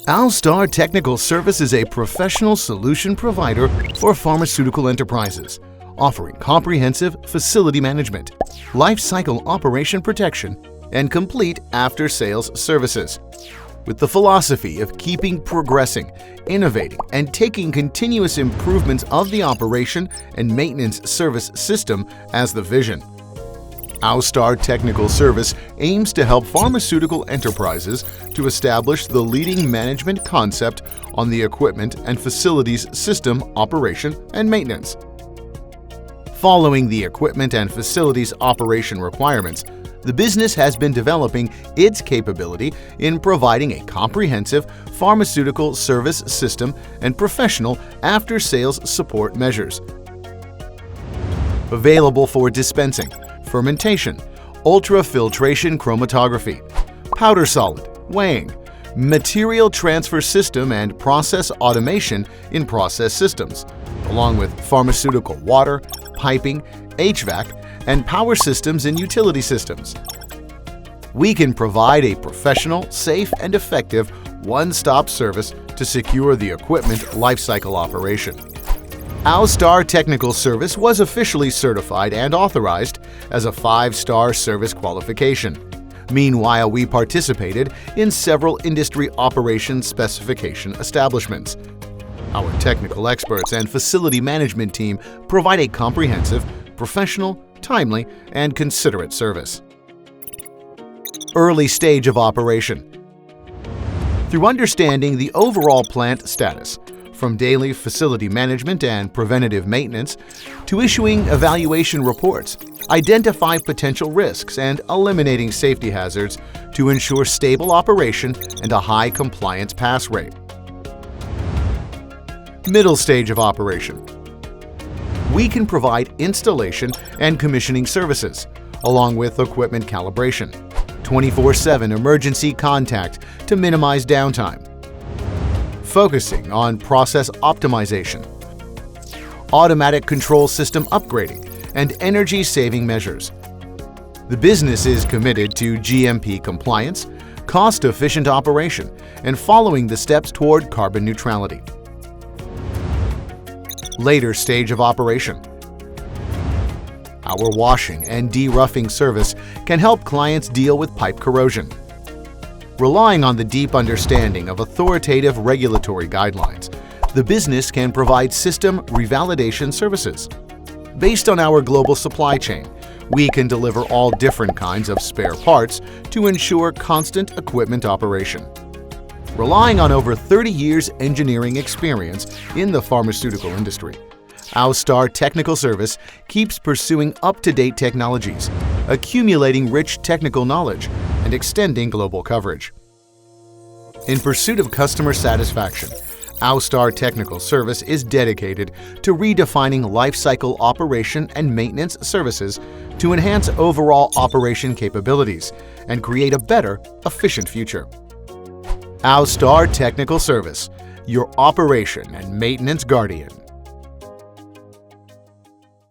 AUSTAR Technical Service is a professional solution provider for pharmaceutical enterprises, offering comprehensive facility management, lifecycle operation protection, and complete after-sales services. With the philosophy of keeping progressing, innovating, and taking continuous improvements of the operation and maintenance service system as the vision. AUSTAR Technical Service aims to help pharmaceutical enterprises to establish the leading management concept on the equipment and facilities system operation and maintenance. Following the equipment and facilities operation requirements, the business has been developing its capability in providing a comprehensive pharmaceutical service system and professional after-sales support measures. Available for dispensing, fermentation, ultrafiltration chromatography, powder solid, weighing, material transfer system and process automation in process systems, along with pharmaceutical water, piping, HVAC, and power systems and utility systems. We can provide a professional, safe, and effective one-stop service to secure the equipment lifecycle operation. AUSTAR Technical Service was officially certified and authorized as a 5-star service qualification. Meanwhile, we participated in several industry operation specification establishments. Our technical experts and facility management team provide a comprehensive, professional, timely, and considerate service. Early stage of operation. Through understanding the overall plant status, from daily facility management and preventative maintenance to issuing evaluation reports, identify potential risks and eliminating safety hazards to ensure stable operation and a high compliance pass rate. Middle stage of operation. We can provide installation and commissioning services, along with equipment calibration, 24/7 emergency contact to minimize downtime, focusing on process optimization, automatic control system upgrading, and energy-saving measures. The business is committed to GMP compliance, cost-efficient operation, and following the steps toward carbon neutrality. Later stage of operation. Our washing and de-roughing service can help clients deal with pipe corrosion. Relying on the deep understanding of authoritative regulatory guidelines, the business can provide system revalidation services. Based on our global supply chain, we can deliver all different kinds of spare parts to ensure constant equipment operation. Relying on over 30 years engineering experience in the pharmaceutical industry, AUSTAR Technical Service keeps pursuing up-to-date technologies, accumulating rich technical knowledge, and extending global coverage. In pursuit of customer satisfaction, AUSTAR Technical Service is dedicated to redefining lifecycle operation and maintenance services to enhance overall operation capabilities and create a better, efficient future. AUSTAR Technical Service, your operation and maintenance guardian.